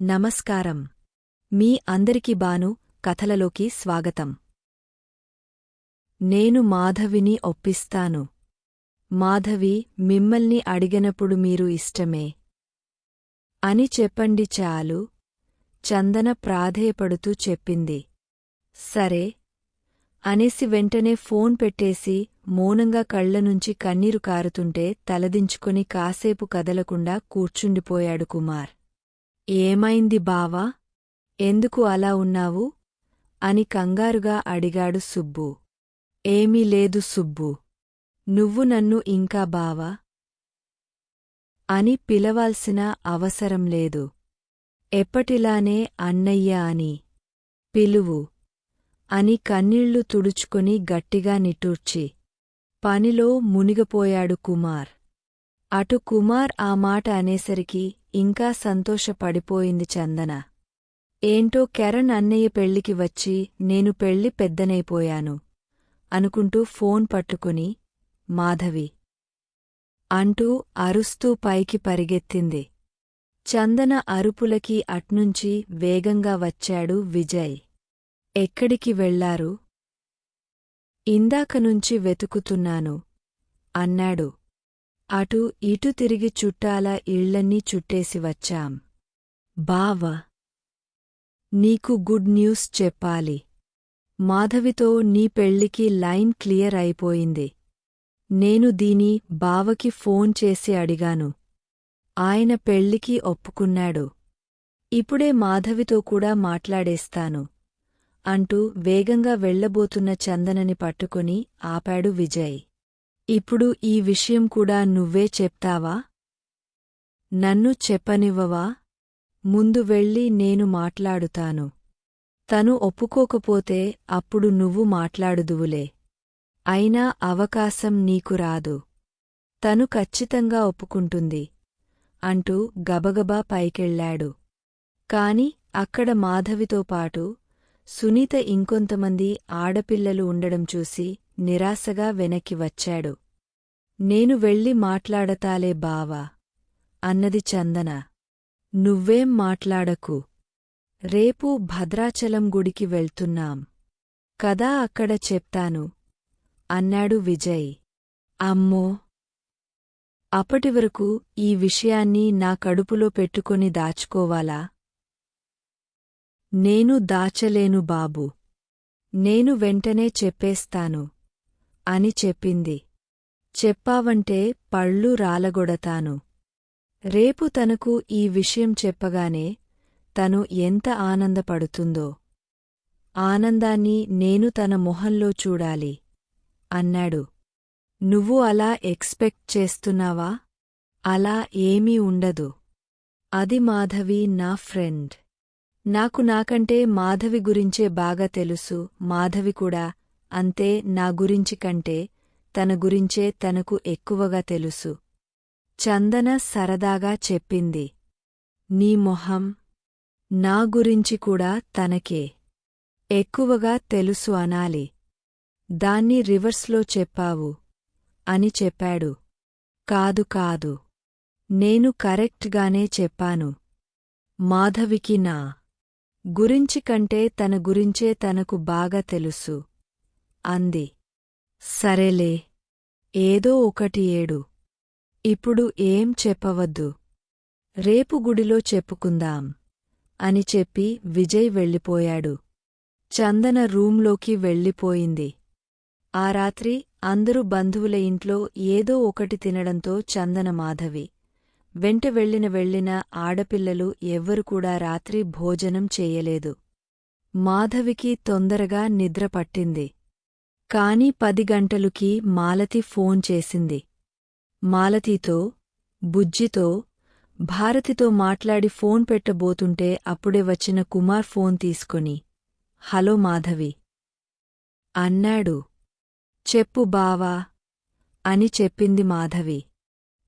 నమస్కారం. మీ అందరికి బాను కథలలోకి స్వాగతం. నేను మాధవిని ఒప్పిస్తాను. మాధవి మిమ్మల్ని అడిగినప్పుడు మీరు ఇష్టమే అని చెప్పండి చాలు. చందన ప్రాధేయపడుతూ చెప్పింది. సరే అనేసి వెంటనే ఫోన్ పెట్టేసి మౌనంగా కళ్లనుంచి కన్నీరు కారుతుంటే తలదించుకొని కాసేపు కదలకుండా కూర్చుండిపోయాడు కుమార్. ఏమైంది బావా? ఎందుకు అలా ఉన్నావు? అని కంగారుగా అడిగాడు సుబ్బు. ఏమీ లేదు సుబ్బూ. నువ్వు నన్ను ఇంకా బావా అని పిలవాల్సిన అవసరం లేదు. ఎప్పటిలానే అన్నయ్య అని పిలువు అని కన్నీళ్లు తుడుచుకొని గట్టిగా నిట్టూర్చి పనిలో మునిగిపోయాడు కుమార్. అటు కుమార్ ఆ మాట అనేసరికి ఇంకా సంతోషపడిపోయింది చందన. ఏంటో కిరణ్ అన్నయ్య పెళ్లికి వచ్చి నేను పెళ్లి పెద్దనైపోయాను అనుకుంటూ ఫోన్ పట్టుకుని మాధవి అంటూ అరుస్తూ పైకి పరిగెత్తింది. చందన అరుపులకి అట్నుంచి వేగంగా వచ్చాడు విజయ్. ఎక్కడికి వెళ్లారు? ఇందాకనుంచి వెతుకుతున్నాను అన్నాడు. అటు ఇటు తిరిగి చుట్టాల ఇళ్లన్నీ చుట్టేసి వచ్చాం. బావ నీకు గుడ్ న్యూస్ చెప్పాలి. మాధవితో నీ పెళ్లికి లైన్ క్లియర్ అయిపోయింది. నేను దీని బావకి ఫోన్ చేసి అడిగాను. ఆయన పెళ్లికి ఒప్పుకున్నాడు. ఇప్పుడే మాధవితో కూడా మాట్లాడేస్తాను అంటూ వేగంగా వెళ్లబోతున్న చందనని పట్టుకొని ఆపాడు విజయ్. ఇప్పుడు ఈ విషయం కూడా నువ్వే చెప్తావా? నన్ను చెప్పనివ్వవా? ముందు వెళ్ళి నేను మాట్లాడుతాను. తను ఒప్పుకోకపోతే అప్పుడు నువ్వు మాట్లాడుదువులే. అయినా అవకాశం నీకు రాదు. తను ఖచ్చితంగా ఒప్పుకుంటుంది అంటూ గబగబా పైకెళ్లాడు. కాని అక్కడ మాధవితో పాటు సునీత ఇంకొంతమంది ఆడపిల్లలు ఉండడం చూసి నిరాశగా వెనక్కి వచ్చాడు. నేను వెళ్ళి మాట్లాడతాలే బావా అన్నది చందన. నువ్వేం మాట్లాడకు. రేపు భద్రాచలం గుడికి వెళ్తున్నాం కదా, అక్కడ చెప్తాను అన్నాడు విజయ్. అమ్మో! అప్పటివరకు ఈ విషయాన్ని నా కడుపులో పెట్టుకొని దాచుకోవాలా? నేను దాచలేను బాబూ. నేను వెంటనే చెప్పేస్తాను అని చెప్పింది. చెప్పావంటే పళ్ళు రాలగొడతాను. రేపు తనకు ఈ విషయం చెప్పగానే తను ఎంత ఆనందపడుతుందో. ఆనందాన్ని నేను తన మొహంలో చూడాలి అన్నాడు. నువ్వు అలా ఎక్స్పెక్ట్ చేస్తున్నావా? అలా ఏమీ ఉండదు. అది మాధవి నా ఫ్రెండ్. నాకంటే మాధవి గురించే బాగా తెలుసు. మాధవి కూడా అంతే. నా గురించి కంటే తన గురించే తనకు ఎక్కువగా తెలుసు. చందన సరదాగా చెప్పింది. నీ మొహం. నా గురించి కూడా తనకే ఎక్కువగా తెలుసు అనాలి. దాన్ని రివర్స్లో చెప్పావు అని చెప్పాడు. కాదు కాదు, నేను కరెక్ట్గానే చెప్పాను. మాధవికి నా గురించి కంటే తన గురించే తనకు బాగా తెలుసు అంది. సరేలే, ఏదో ఒకటి ఏడు. ఇప్పుడు ఏం చెప్పవద్దు. రేపు గుడిలో చెప్పుకుందాం అని చెప్పి విజయ్ వెళ్ళిపోయాడు. చందన రూంలోకి వెళ్ళిపోయింది. ఆ రాత్రి అందరూ బంధువుల ఇంట్లో ఏదో ఒకటి తినడంతో చందన మాధవి వెంట వెళ్ళిన ఆడపిల్లలు ఎవ్వరు కూడా రాత్రి భోజనం చేయలేదు. మాధవికి తొందరగా నిద్రపట్టింది. కాని 10 గంటలుకి మాలతి ఫోన్ చేసింది. మాలతీతో, బుజ్జితో, భారతితో మాట్లాడి ఫోన్ పెట్టబోతుంటే అప్పుడే వచ్చిన కుమార్ ఫోన్ తీసుకొని హలో మాధవి అన్నాడు. చెప్పు బావా అని చెప్పింది మాధవి.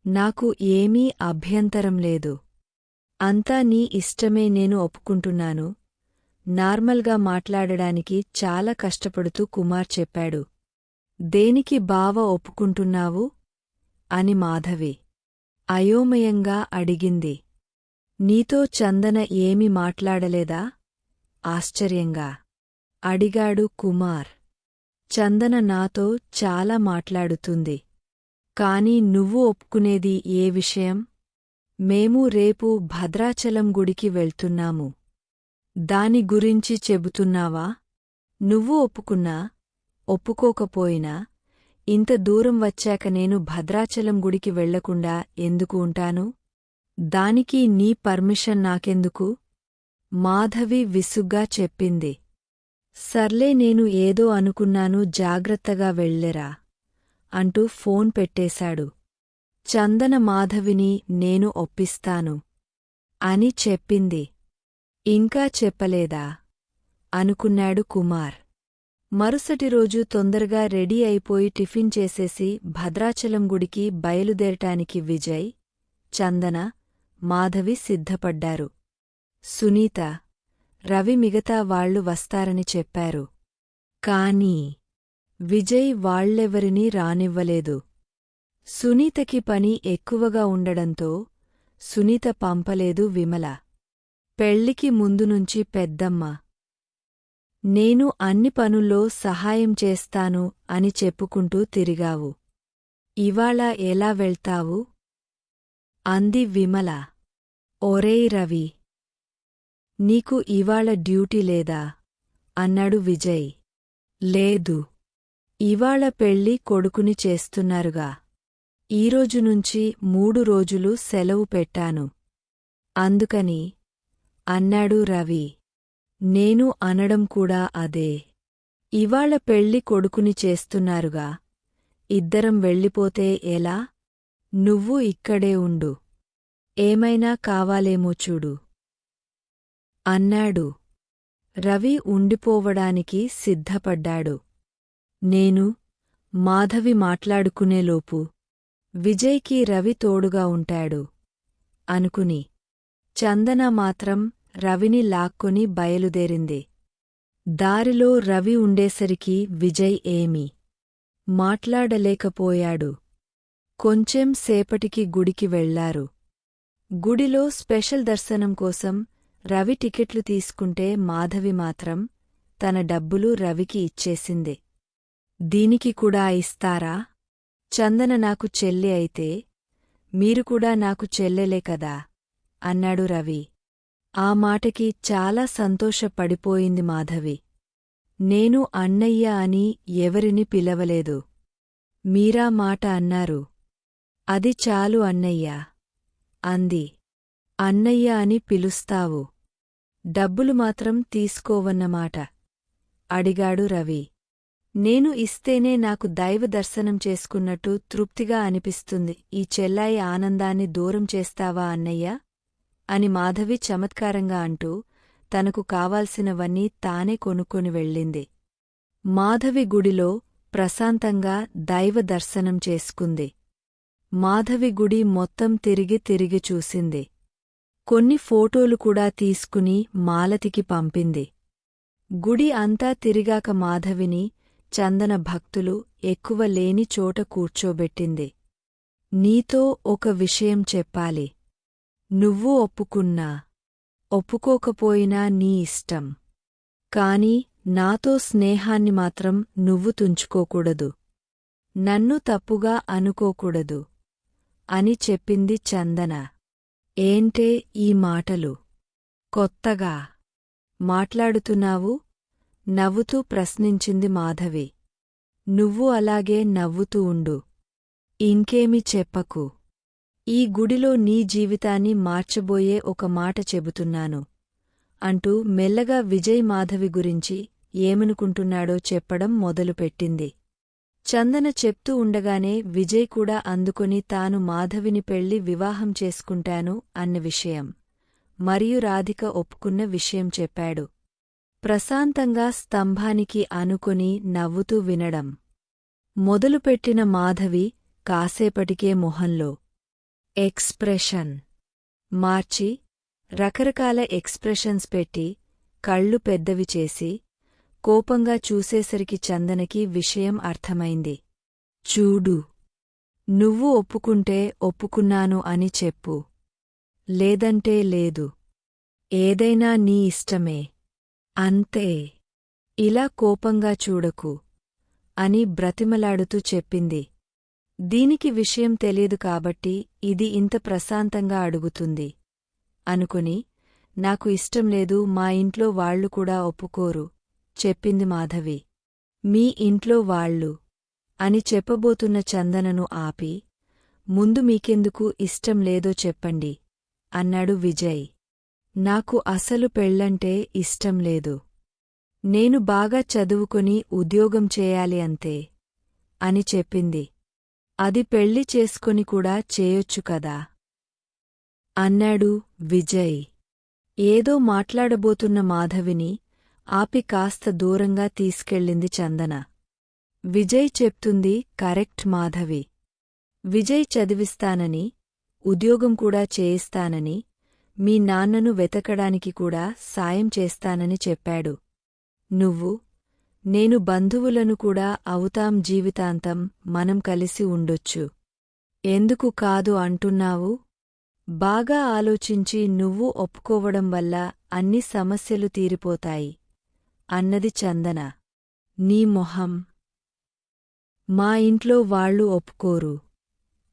నాకు ఏమీ అభ్యంతరం లేదు. అంతా నీ ఇష్టమే. నేను ఒప్పుకుంటున్నాను. నార్మల్గా మాట్లాడడానికి చాలా కష్టపడుతూ కుమార్ చెప్పాడు. దేనికి బావ ఒప్పుకుంటున్నావు అని మాధవి అయోమయంగా అడిగింది. నీతో చందన ఏమీ మాట్లాడలేదా? ఆశ్చర్యంగా అడిగాడు కుమార్. చందన నాతో చాలా మాట్లాడుతుంది. కాని నువ్వు ఒప్పుకునేది ఏ విషయం? మేము రేపు భద్రాచలం గుడికి వెళ్తున్నాము. దాని గురించి చెబుతున్నావా? నువ్వు ఒప్పుకున్నా, ఒప్పుకోకపోయినా ఇంత దూరం వచ్చాక నేను భద్రాచలం గుడికి వెళ్లకుండా ఎందుకు ఉంటాను? దానికి నీ పర్మిషన్ నాకెందుకు? మాధవి విసుగ్గా చెప్పింది. సర్లే, నేను ఏదో అనుకున్నాను, జాగ్రత్తగా వెళ్ళెరా అంటూ ఫోన్ పెట్టేశాడు. చందన మాధవిని నేను ఒప్పిస్తాను అని చెప్పింది. ఇంకా చెప్పలేదా అనుకున్నాడు కుమార్. మరుసటి రోజు తొందరగా రెడీ అయిపోయి టిఫిన్ చేసేసి భద్రాచలం గుడికి బయలుదేరటానికి విజయ్, చందన, మాధవి సిద్ధపడ్డారు. సునీత, రవి మిగతా వాళ్లు వస్తారని చెప్పారు. కానీ విజయ్ వాళ్ళెవరినీ రానివ్వలేదు. సునీతకి పని ఎక్కువగా ఉండడంతో సునీత పంపలేదు. విమల, పెళ్లికి ముందునుంచి పెద్దమ్మ, నేను అన్ని పనుల్లో సహాయం చేస్తాను అని చెప్పుకుంటూ తిరిగావు. ఇవాళ ఎలా వెళ్తావు? అంది విమల. ఒరేయ్ రవి, నీకు ఇవాళ డ్యూటీ లేదా? అన్నాడు విజయ్. లేదు, ఇవాళ పెళ్లి కొడుకుని చేస్తున్నారుగా. ఈరోజు నుంచి 3 రోజులు సెలవు పెట్టాను. అందుకని అన్నాడు రవి. నేను అనడం కూడా అదే. ఇవాళ పెళ్లి కొడుకుని చేస్తున్నారుగా, ఇద్దరం వెళ్ళిపోతే ఎలా? నువ్వు ఇక్కడే ఉండు, ఏమైనా కావాలేమో చూడు అన్నాడు. రవి ఉండిపోవడానికి సిద్ధపడ్డాడు. నేను, మాధవి మాట్లాడుకునేలోపు విజయ్కి రవి తోడుగా ఉంటాడు అనుకుని చందన మాత్రం రవిని లాక్కొని బయలుదేరింది. దారిలో రవి ఉండేసరికి విజయ్ ఏమీ మాట్లాడలేకపోయాడు. కొంచెం సేపటికి గుడికి వెళ్లారు. గుడిలో స్పెషల్ దర్శనం కోసం రవి టికెట్లు తీసుకుంటే మాధవి మాత్రం తన డబ్బులు రవికి ఇచ్చేసింది. దీనికి కూడా ఇస్తారా? చందన నాకు చెల్లి అయితే మీరు కూడా నాకు చెల్లెలే కదా అన్నాడు రవి. ఆ మాటకి చాలా సంతోషపడిపోయింది మాధవి. నేను అన్నయ్య అని ఎవరిని పిలవలేదు. మీరా మాట అన్నారు. అది చాలు అన్నయ్య అంది. అన్నయ్య అని పిలుస్తావు, డబ్బులు మాత్రం తీసుకోవన్నమాట అడిగాడు రవి. నేను ఇస్తేనే నాకు దైవ దర్శనం చేసుకున్నట్టు తృప్తిగా అనిపిస్తుంది. ఈ చెల్లాయి ఆనందాన్ని దూరం చేస్తావా అన్నయ్య అని మాధవి చమత్కారంగా అంటూ తనకు కావాల్సినవన్నీ తానే కొనుక్కొని వెళ్ళింది. మాధవి గుడిలో ప్రశాంతంగా దైవ దర్శనం చేసుకుంది. మాధవి గుడి మొత్తం తిరిగి చూసింది. కొన్ని ఫోటోలు కూడా తీసుకుని మాలతికి పంపింది. గుడి అంతా తిరిగాక మాధవిని చందన భక్తులు ఎక్కువ లేని చోట కూర్చోబెట్టింది. నీతో ఒక విషయం చెప్పాలి. నువ్వు ఒప్పుకున్నా, ఒప్పుకోకపోయినా నీ ఇష్టం. కాని నాతో స్నేహాన్ని మాత్రం నువ్వు తుంచుకోకూడదు. నన్ను తప్పుగా అనుకోకూడదు అని చెప్పింది చందన. ఏంటే ఈ మాటలు? కొత్తగా మాట్లాడుతున్నావు? నవ్వుతూ ప్రశ్నించింది మాధవి. నువ్వు అలాగే నవ్వుతూ ఉండు, ఇంకేమీ చెప్పకు. ఈ గుడిలో నీ జీవితాన్ని మార్చబోయే ఒక మాట చెబుతున్నాను అంటూ మెల్లగా విజయ్ మాధవి గురించి ఏమనుకుంటున్నాడో చెప్పడం మొదలుపెట్టింది. చందన చెప్తూ ఉండగానే విజయ్ కూడా అందుకొని తాను మాధవిని పెళ్లి వివాహం చేసుకుంటాను అన్న విషయం, మరియు రాధిక ఒప్పుకున్న విషయం చెప్పాడు. ప్రశాంతంగా స్తంభానికి ఆనుకొని నవ్వుతూ వినడం మొదలుపెట్టిన మాధవి కాసేపటికే మొహంలో ఎక్స్ప్రెషన్ మార్చి రకరకాల ఎక్స్ప్రెషన్స్ పెట్టి కళ్ళు పెద్దవి చేసి కోపంగా చూసేసరికి చందనకి విషయం అర్థమైంది. చూడు, నువ్వు ఒప్పుకుంటే ఒప్పుకున్నాను అని చెప్పు, లేదంటే లేదు. ఏదైనా నీ ఇష్టమే. అంతే. ఇలా కోపంగా చూడకు అని బ్రతిమలాడుతూ చెప్పింది. దీనికి విషయం తెలియదు కాబట్టి ఇది ఇంత ప్రశాంతంగా అడుగుతుంది అనుకుని, నాకు ఇష్టం లేదు, మా ఇంట్లో వాళ్లు కూడా ఒప్పుకోరు చెప్పింది మాధవి. మీ ఇంట్లో వాళ్ళు అని చెప్పబోతున్న చందనను ఆపి, ముందు మీకెందుకు ఇష్టం లేదో చెప్పండి అన్నాడు విజయ్. నాకు అసలు పెళ్ళంటే ఇష్టం లేదు. నేను బాగా చదువుకొని ఉద్యోగం చేయాలి అంతే అని చెప్పింది. అది పెళ్లి చేసుకొని కూడా చేయొచ్చు కదా అన్నాడు విజయ్. ఏదో మాట్లాడబోతున్న మాధవిని ఆపి కాస్త దూరంగా తీసుకెళ్ళింది చందన. విజయ్ చెప్తుంది కరెక్ట్ మాధవి. విజయ్ చదివిస్తానని, ఉద్యోగం కూడా చేయిస్తానని, మీ నాన్నను వెతకడానికి కూడా సాయం చేస్తానని చెప్పాడు. నువ్వు, నేను బంధువులను కూడా అవుతాం, జీవితాంతం మనం కలిసి ఉండొచ్చు. ఎందుకు కాదు అంటున్నావు? బాగా ఆలోచించి నువ్వు ఒప్పుకోవడం వల్ల అన్ని సమస్యలు తీరిపోతాయి అన్నది చందన. నీ మొహం. మా ఇంట్లో వాళ్ళు ఒప్పుకోరు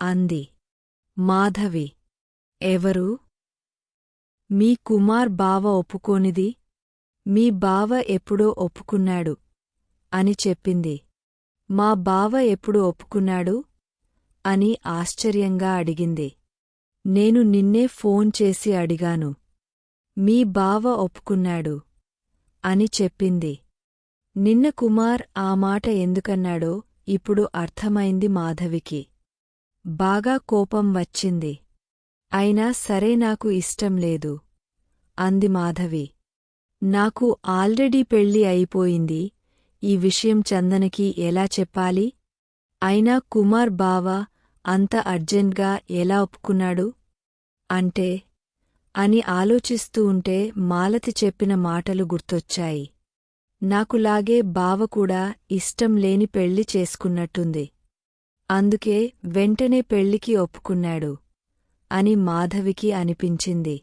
అంది మాధవి. ఎవరు? మీ కుమార్ బావ ఒప్పుకోనిది. మీ బావ ఎప్పుడో ఒప్పుకున్నాడు అని చెప్పింది. మా బావ ఎప్పుడు ఒప్పుకున్నాడు అని ఆశ్చర్యంగా అడిగింది. నేను నిన్నే ఫోన్ చేసి అడిగాను. మీ బావ ఒప్పుకున్నాడు అని చెప్పింది. నిన్న కుమార్ ఆ మాట ఎందుకన్నాడో ఇప్పుడు అర్థమైంది మాధవికి. బాగా కోపం వచ్చింది. అయినా సరే, నాకు ఇష్టం లేదు అంది మాధవి. నాకు ఆల్రెడీ పెళ్ళి అయిపోయింది. ఈ విషయం చందనకి ఎలా చెప్పాలి? అయినా కుమార్ బావ అంత అర్జెంట్గా ఎలా ఒప్పుకున్నాడు అంటే అని ఆలోచిస్తూ ఉంటే మాలతి చెప్పిన మాటలు గుర్తొచ్చాయి. నాకులాగే బావ కూడా ఇష్టం లేని పెళ్లి చేసుకున్నట్టుంది. అందుకే వెంటనే పెళ్లికి ఒప్పుకున్నాడు అని మాధవికి అనిపించింది.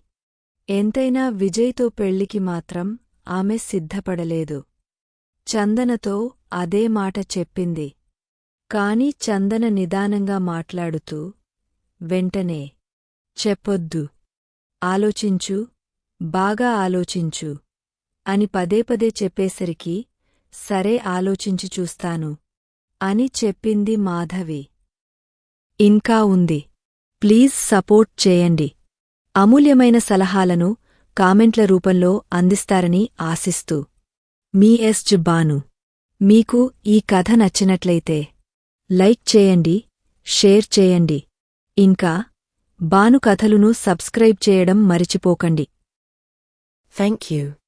ఎంతైనా విజయ్తో పెళ్లికి మాత్రం ఆమె సిద్ధపడలేదు. చందనతో అదే మాట చెప్పింది. కాని చందన నిదానంగా మాట్లాడుతూ, వెంటనే చెప్పొద్దు, ఆలోచించు, బాగా ఆలోచించు అని పదేపదే చెప్పేసరికి సరే, ఆలోచించి చూస్తాను అని చెప్పింది మాధవి. ఇంకా ఉంది. ప్లీజ్ సపోర్ట్ చేయండి. అమూల్యమైన సలహాలను కామెంట్ల రూపంలో అందిస్తారని ఆశిస్తూ మీ ఎస్. బాను. మీకు ఈ కథ నచ్చినట్లయితే లైక్ చేయండి, షేర్ చేయండి. ఇంకా బాను కథలును సబ్స్క్రైబ్ చేయడం మరిచిపోకండి. Thank you.